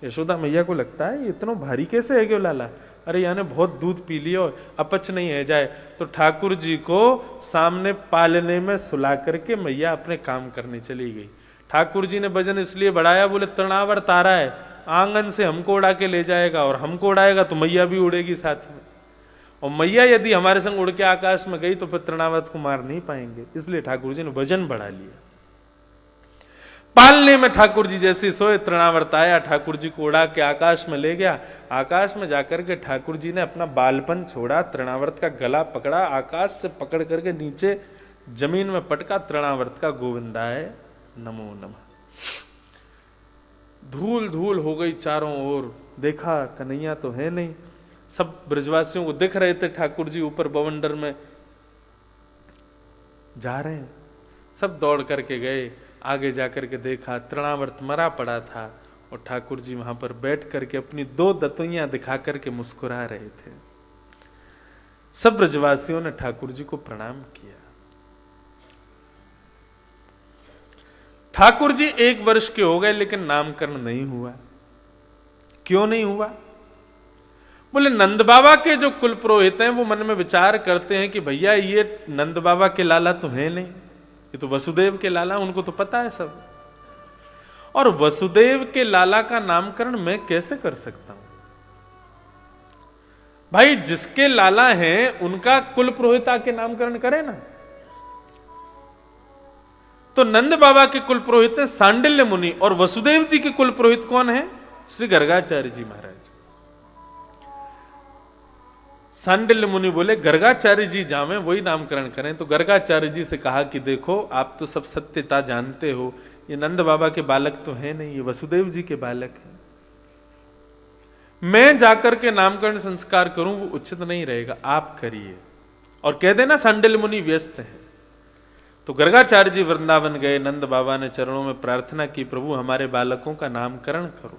यशोदा मैया को लगता है इतना भारी कैसे है क्यों लाला, अरे यानी बहुत दूध पी लिया और अपच नहीं है जाए। तो ठाकुर जी को सामने पालने में सुला करके मैया अपने काम करने चली गई। ठाकुर जी ने वजन इसलिए बढ़ाया, बोले तृणावर्त आ रहा है, आंगन से हमको उड़ा के ले जाएगा और हमको उड़ाएगा तो मैया भी उड़ेगी साथ में, और मैया यदि हमारे संग उड़ के आकाश में गई तो फिर तृणावर्त को मार नहीं पाएंगे। इसलिए ठाकुर जी ने वजन बढ़ा लिया। पालने में ठाकुर जी जैसे सोए, तृणावर्त आया, ठाकुर जी को उड़ा के आकाश में ले गया। आकाश में जाकर के ठाकुर जी ने अपना बालपन छोड़ा, तृणावर्त का गला पकड़ा, आकाश से पकड़ करके नीचे जमीन में पटका, तृणावर्त का गोविंदाय नमो नमः। धूल धूल हो गई चारों ओर, देखा कन्हैया तो है नहीं। सब ब्रजवासियों को दिख रहे थे ठाकुर जी ऊपर बवंडर में जा रहे हैं। सब दौड़ करके गए, आगे जाकर के देखा तृणावर्त मरा पड़ा था और ठाकुर जी वहां पर बैठ करके अपनी 2 दतुइयां दिखा करके मुस्कुरा रहे थे। सब ब्रजवासियों ने ठाकुर जी को प्रणाम किया। ठाकुर जी 1 वर्ष के हो गए लेकिन नामकरण नहीं हुआ। क्यों नहीं हुआ? बोले नंद बाबा के जो कुल पुरोहित हैं वो मन में विचार करते हैं कि भैया ये नंद बाबा के लाला तो है नहीं, ये तो वसुदेव के लाला, उनको तो पता है सब। और वसुदेव के लाला का नामकरण मैं कैसे कर सकता हूं? भाई जिसके लाला हैं उनका कुल पुरोहित आके नामकरण करे ना। तो नंद बाबा के कुल पुरोहित हैं सांडिल्य मुनि, और वसुदेव जी के कुल पुरोहित कौन है? श्री गर्गाचार्य जी महाराज। सांडिल्य मुनि बोले गर्गाचार्य जी जावें वही नामकरण करें। तो गर्गाचार्य जी से कहा कि देखो आप तो सब सत्यता जानते हो, ये नंद बाबा के बालक तो है नहीं, ये वसुदेव जी के बालक हैं। मैं जाकर के नामकरण संस्कार करूं वो उचित नहीं रहेगा, आप करिए और कह देना सांडिल्य मुनि व्यस्त हैं। तो गर्गाचार्य जी वृंदावन गए, नंद बाबा ने चरणों में प्रार्थना की प्रभु हमारे बालकों का नामकरण करो।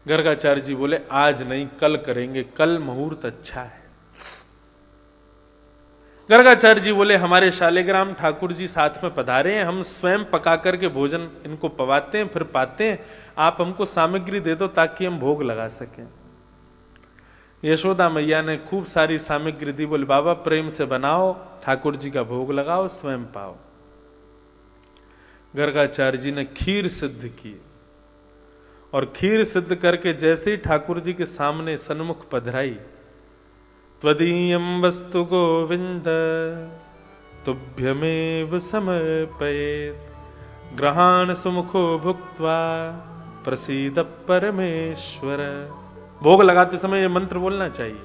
गर्गाचार्य जी बोले आज नहीं कल करेंगे, कल मुहूर्त अच्छा है। गर्गाचार्य जी बोले हमारे शालिग्राम ठाकुर जी साथ में पधारे हैं, हम स्वयं पका करके भोजन इनको पवाते हैं फिर पाते हैं, आप हमको सामग्री दे दो ताकि हम भोग लगा सकें। यशोदा मैया ने खूब सारी सामग्री दी, बोले बाबा प्रेम से बनाओ, ठाकुर जी का भोग लगाओ, स्वयं पाओ। गर्गाचार्य जी ने खीर सिद्ध की और खीर सिद्ध करके जैसे ही ठाकुर जी के सामने सन्मुख पधराई, त्वदीयं वस्तु गोविंद तुभ्यमेव समर्पयेत्, ग्रहाण सुमुखो भुक्त्वा प्रसीद परमेश्वर। भोग लगाते समय यह मंत्र बोलना चाहिए,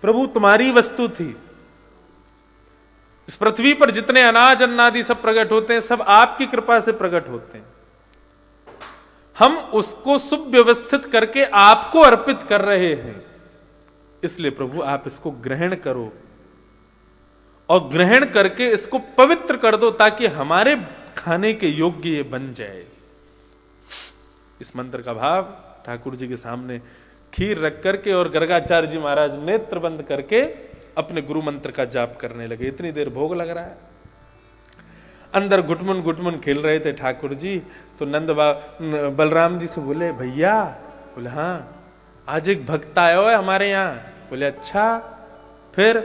प्रभु तुम्हारी वस्तु थी, इस पृथ्वी पर जितने अनाज अन्नादि सब प्रकट होते हैं सब आपकी कृपा से प्रकट होते हैं, हम उसको सुव्यवस्थित करके आपको अर्पित कर रहे हैं, इसलिए प्रभु आप इसको ग्रहण करो और ग्रहण करके इसको पवित्र कर दो ताकि हमारे खाने के योग्य ये बन जाए। इस मंत्र का भाव ठाकुर जी के सामने खीर रख करके और गर्गाचार्य जी महाराज नेत्र बंद करके अपने गुरु मंत्र का जाप करने लगे। इतनी देर भोग लग रहा है, अंदर घुटमुन घुटमुन खेल रहे थे ठाकुर जी। तो बलराम जी से बोले भैया, बोले हाँ आज एक भक्त आया है हमारे यहाँ। बोले अच्छा, फिर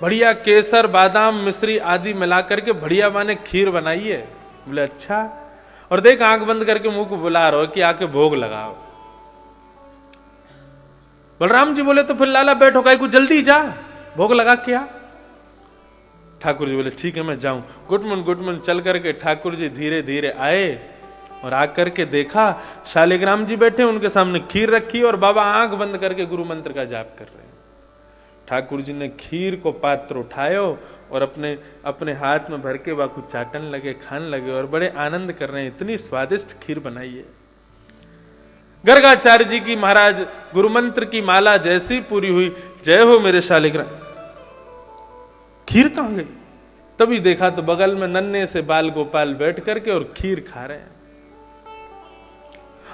बढ़िया केसर बादाम मिश्री आदि मिला करके बढ़िया माने खीर बनाई है। बोले अच्छा, और देख आंख बंद करके मुंह को बुला रहा हो कि आके भोग लगाओ। बलराम जी बोले तो फिर लाला बैठो, काहे को जल्दी जा, भोग लगा के आ। ठाकुर जी बोले ठीक है मैं जाऊं। गुटमुन चल करके ठाकुर जी धीरे धीरे आए और आकर के देखा शालिग्राम जी बैठे, उनके सामने खीर रखी और बाबा आंख बंद करके गुरु मंत्र का जाप कर रहे हैं। ठाकुर जी ने खीर को पात्र उठायो और अपने अपने हाथ में भर के बाकू चाटन लगे, खान लगे और बड़े आनंद कर रहे हैं। इतनी स्वादिष्ट खीर बनाई है। गर्गाचार्य जी की महाराज गुरु मंत्र की माला जैसी पूरी हुई, जय हो मेरे शालिग्राम, खीर कहां गई? तभी देखा तो बगल में नन्हे से बाल गोपाल बैठ करके और खीर खा रहे हैं।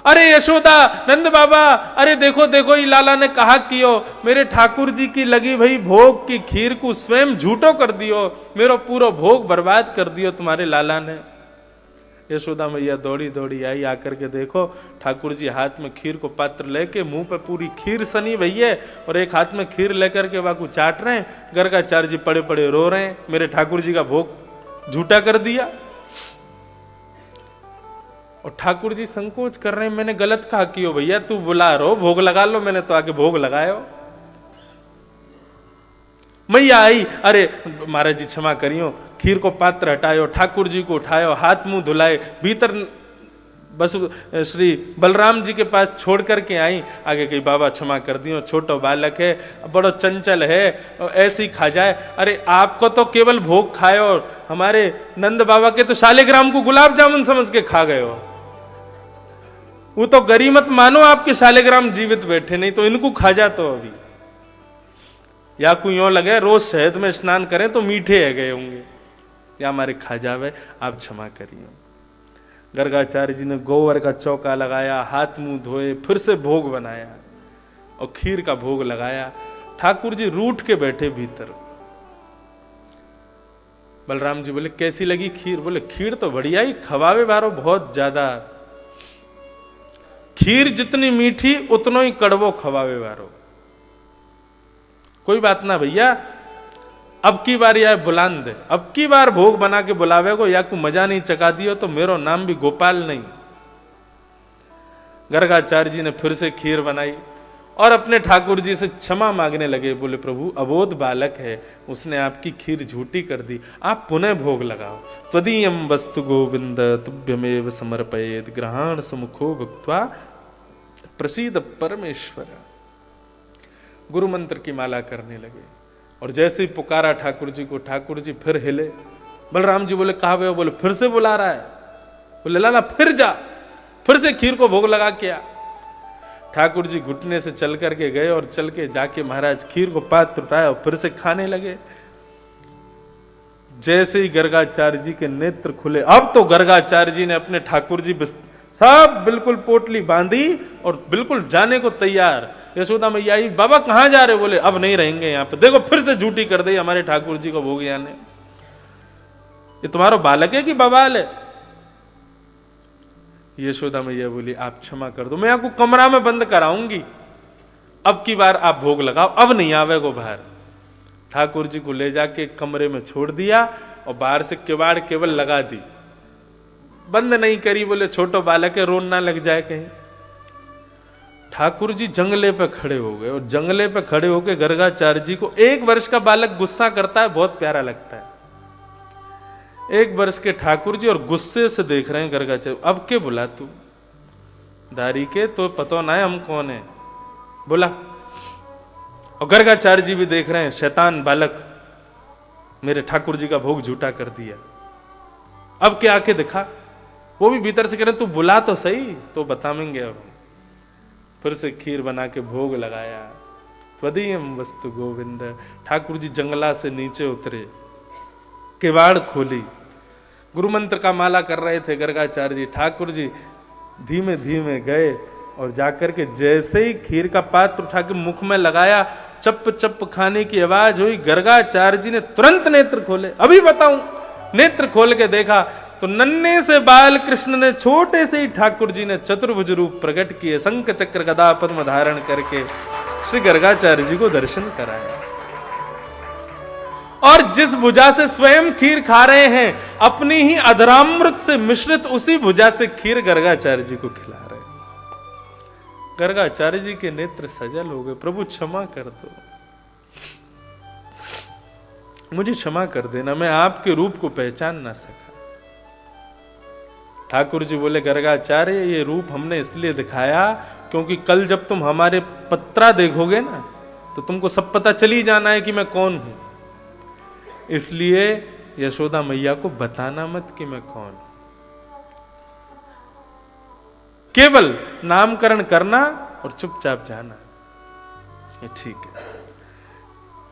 अरे यशोदा, नंद बाबा, अरे देखो देखो ये लाला ने कहा कियो, मेरे ठाकुर जी की लगी भई भोग की खीर को स्वयं झूठो कर दियो, मेरो पूरा भोग बर्बाद कर दियो तुम्हारे लाला ने। यशोदा मैया दौड़ी दौड़ी आई, आकर के देखो ठाकुर जी हाथ में खीर को पात्र लेके मुंह पे पूरी खीर सनी भैया और एक हाथ में खीर लेकर के बाकू चाट रहे हैं। गर्गाचार्य जी पड़े पड़े रो रहे हैं, मेरे ठाकुर जी का भोग झूठा कर दिया। और ठाकुर जी संकोच कर रहे हैं, मैंने गलत कहा कियो भैया, तू बुला रो भोग लगा लो, मैंने तो आके भोग लगायो। मैया आई, अरे महाराज जी क्षमा करियो, खीर को पात्र हटायो, ठाकुर जी को उठायो, हाथ मुंह धुलाए, भीतर बस श्री बलराम जी के पास छोड़ करके आई। आगे कही बाबा क्षमा कर दियो, छोटो बालक है, बड़ो चंचल है, ऐसे ही खा जाए। अरे आपको तो केवल भोग खायो, हमारे नंद बाबा के तो शालिग्राम को गुलाब जामुन समझ के खा गए हो। वो तो गरीमत मानो आपके शालिग्राम जीवित बैठे, नहीं तो इनको खा जा तो अभी। या कोई यूं लगे रोज शहद में स्नान करें तो मीठे है गए होंगे, या हमारे खा जावे, आप क्षमा करिए। गर्गाचार्य जी ने गोबर का चौका लगाया, हाथ मुंह धोए, फिर से भोग बनाया और खीर का भोग लगाया। ठाकुर जी रूठ के बैठे भीतर। बलराम जी बोले कैसी लगी खीर? बोले खीर तो बढ़िया ही, खवावे बारो बहुत ज्यादा। खीर जितनी मीठी उतनो ही कड़वो खवावे बारो। कोई बात ना भैया, अब की बार यह बुलंद, अब की बार भोग बना के बुलावे को, या को मजा नहीं चका दियो तो मेरो नाम भी गोपाल नहीं। गर्गाचार्य जी ने फिर से खीर बनाई और अपने ठाकुर जी से क्षमा मांगने लगे। बोले प्रभु अबोध बालक है, उसने आपकी खीर झूठी कर दी, आप पुनः भोग लगाओ। त्वदीयम वस्तु गोविंद तुभ्यमेव समर्पयेत् ग्रहण सुमुखो भुक्त्वा प्रसीद परमेश्वर। गुरु मंत्र की माला करने लगे और जैसे ही पुकारा ठाकुर जी को, ठाकुर जी फिर हिले। बलराम जी बोले कहा वे? बोले फिर से बुला रहा है। बोले लाला फिर जा, फिर से खीर को भोग लगा के आ। ठाकुर जी घुटने से चल करके गए और चल के जाके महाराज खीर को पात्र उठाया और फिर से खाने लगे। जैसे ही गर्गाचार्य जी के नेत्र खुले, अब तो गर्गाचार्य जी ने अपने ठाकुर जी सब बिल्कुल पोटली बांधी और बिल्कुल जाने को तैयार। यशोदा मैया आई, बाबा कहां जा रहे? बोले अब नहीं रहेंगे यहां पे, देखो फिर से झूठी कर दी हमारे ठाकुर जी को भोग याने। ये तुम्हारा बालक है कि बवाल है? यशोदा मैया बोली आप क्षमा कर दो, मैं आपको कमरा में बंद कराऊंगी, अब की बार आप भोग लगाओ, अब नहीं आवे को बाहर। ठाकुर जी को ले जाके कमरे में छोड़ दिया और बाहर से किवाड़ केवल लगा दी, बंद नहीं करी। बोले छोटो बालक है, रोन ना लग जाए कहीं। ठाकुर जी जंगले पे खड़े हो गए और जंगले पे खड़े होके गर्गाचार्य जी को, 1 वर्ष का बालक गुस्सा करता है, बहुत प्यारा लगता है। 1 वर्ष के ठाकुर जी और गुस्से से देख रहे हैं गर्गाचार्य, अब के बुला तू दारी के, तो पता ना है हम कौन है, बोला। और गर्गाचार्य जी भी देख रहे हैं, शैतान बालक मेरे ठाकुर जी का भोग झूठा कर दिया, अब क्या आके दिखा। वो भी भीतर से कह रहे तू बुला तो सही, तो बताएंगे अब। फिर से खीर बना के भोग लगाया। त्वदीयम वस्तु गोविंद। ठाकुर जी जंगला से नीचे उतरे, किवाड़ खोली, गुरु मंत्र का माला कर रहे थे गर्गाचार्य जी। ठाकुर जी धीमे धीमे गए और जाकर के जैसे ही खीर का पात्र उठा के मुख में लगाया, चप चप खाने की आवाज हुई। गर्गाचार्य जी ने तुरंत नेत्र खोले। अभी बताऊं, नेत्र खोल के देखा तो नन्हे से बाल कृष्ण ने, छोटे से ही ठाकुर जी ने चतुर्भुज रूप प्रकट किए, शंख चक्र गदा पद्म धारण करके श्री गर्गाचार्य जी को दर्शन कराया। और जिस भुजा से स्वयं खीर खा रहे हैं, अपनी ही अधरामृत से मिश्रित उसी भुजा से खीर गर्गाचार्य जी को खिला रहे हैं। गर्गाचार्य जी के नेत्र सजल हो गए। प्रभु क्षमा कर दो, मुझे क्षमा कर देना, मैं आपके रूप को पहचान ना सका। ठाकुर जी बोले गर्गाचार्य ये रूप हमने इसलिए दिखाया क्योंकि कल जब तुम हमारे पत्रा देखोगे ना, तो तुमको सब पता चली जाना है कि मैं कौन हूं। इसलिए यशोदा मैया को बताना मत कि मैं कौन हूं, केवल नामकरण करना और चुपचाप जाना, ये ठीक है।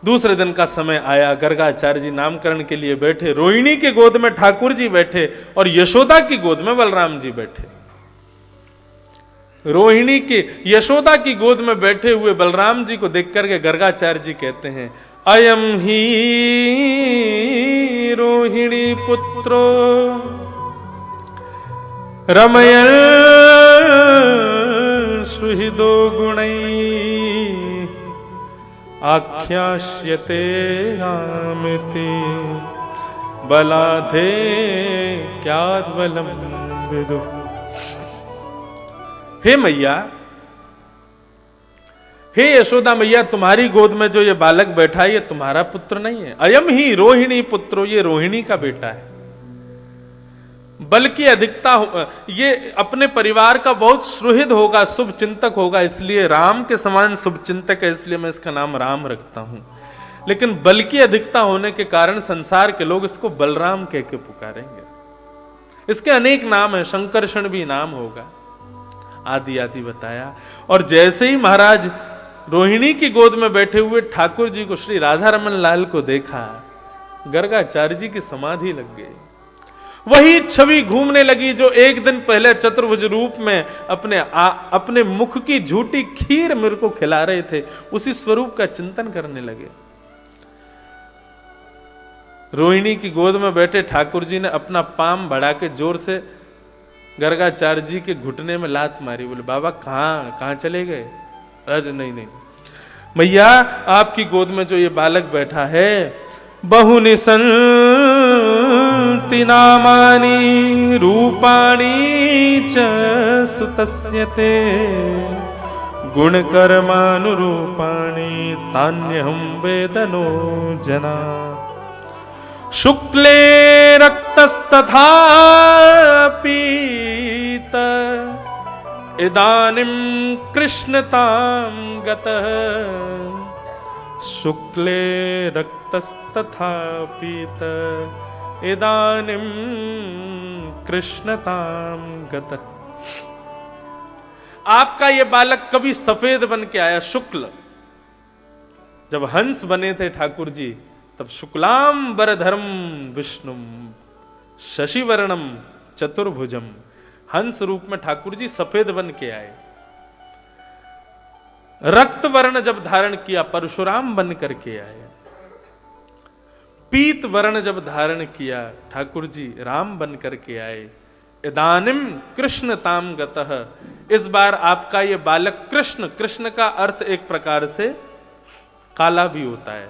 दूसरे दिन का समय आया, गर्गाचार्य जी नामकरण के लिए बैठे। रोहिणी के गोद में ठाकुर जी बैठे और यशोदा की गोद में बलराम जी बैठे। रोहिणी के, यशोदा की गोद में बैठे हुए बलराम जी को देख करके गर्गाचार्य जी कहते हैं, अयम ही रोहिणी पुत्रो रमयन् सुहृदो गुणैः आख्यास्यते रामिति बलाधे क्याद्बलं विदु। हे मैया, हे यशोदा मैया, तुम्हारी गोद में जो ये बालक बैठा है ये तुम्हारा पुत्र नहीं है। अयम ही रोहिणी पुत्रो, ये रोहिणी का बेटा है, बल्कि अधिकता ये अपने परिवार का बहुत सुहृद होगा, शुभ चिंतक होगा, इसलिए राम के समान शुभ चिंतक है, इसलिए मैं इसका नाम राम रखता हूं। लेकिन बल की अधिकता होने के कारण संसार के लोग इसको बलराम कह के पुकारेंगे। इसके अनेक नाम है, शंकरषण भी नाम होगा, आदि आदि बताया। और जैसे ही महाराज रोहिणी की गोद में बैठे हुए ठाकुर जी को, श्री राधा रमन लाल को देखा, गर्गाचार्य जी की समाधि लग गई। वही छवि घूमने लगी जो एक दिन पहले चतुर्भुज रूप में अपने मुख की झूठी खीर मेरे को खिला रहे थे, उसी स्वरूप का चिंतन करने लगे। रोहिणी की गोद में बैठे ठाकुर जी ने अपना पाम बढ़ा के जोर से गर्गाचार्य जी के घुटने में लात मारी। बोले बाबा कहां चले गए? अरे नहीं नहीं मैया, आपकी गोद में जो ये बालक बैठा है, बहुनि सन्ति नामानि रूपाणि च सुतस्य ते गुणकर्मानुरूपाणि तान्यहं वेदनो जना। शुक्ले रक्तस्तथा पीत इदानीं कृष्णतां गतः। शुक्ले रक्तस्तथा पीत इदानीं कृष्णतां गतः। आपका ये बालक कभी सफेद बन के आया, शुक्ल। जब हंस बने थे ठाकुर जी, तब शुक्लांबरधरम विष्णुम शशिवर्णम चतुर्भुजम, हंस रूप में ठाकुर जी सफेद बन के आए। रक्त वर्ण जब धारण किया, परशुराम बन करके आए। पीत वर्ण जब धारण किया, ठाकुर जी राम बन करके आए। इदानिम कृष्ण ताम गतः, इस बार आपका ये बालक कृष्ण, कृष्ण का अर्थ एक प्रकार से काला भी होता है,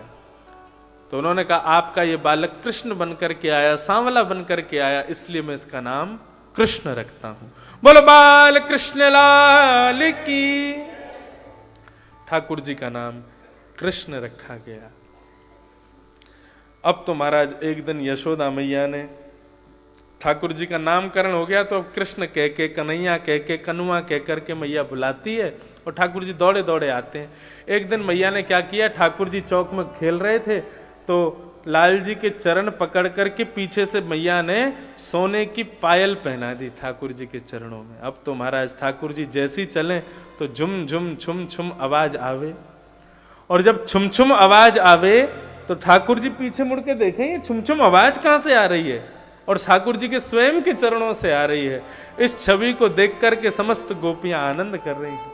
तो उन्होंने कहा आपका ये बालक कृष्ण बन करके आया, सांवला बन करके आया, इसलिए मैं इसका नाम कृष्ण रखता हूं। बोलो बाल कृष्ण लाल की। ठाकुर जी का नाम कृष्ण रखा गया। अब तो महाराज एक दिन यशोदा मैया ने, ठाकुर जी का नामकरण हो गया, तो अब कृष्ण कह के, कन्हैया कह के, कनुआ कह करके मैया बुलाती है और ठाकुर जी दौड़े दौड़े आते हैं। एक दिन मैया ने क्या किया, ठाकुर जी चौक में खेल रहे थे, तो लाल जी के चरण पकड़ करके पीछे से मैया ने सोने की पायल पहना दी ठाकुर जी के चरणों में। अब तो महाराज ठाकुर जी जैसी चले तो झुम झुम छुम छुम आवाज आवे, और जब छुम छुम आवाज आवे तो ठाकुर जी पीछे मुड़ के देखें ये छुम छुम आवाज कहां से आ रही है, और ठाकुर जी के स्वयं के चरणों से आ रही है। इस छवि को देख करके समस्त गोपियां आनंद कर रही हैं।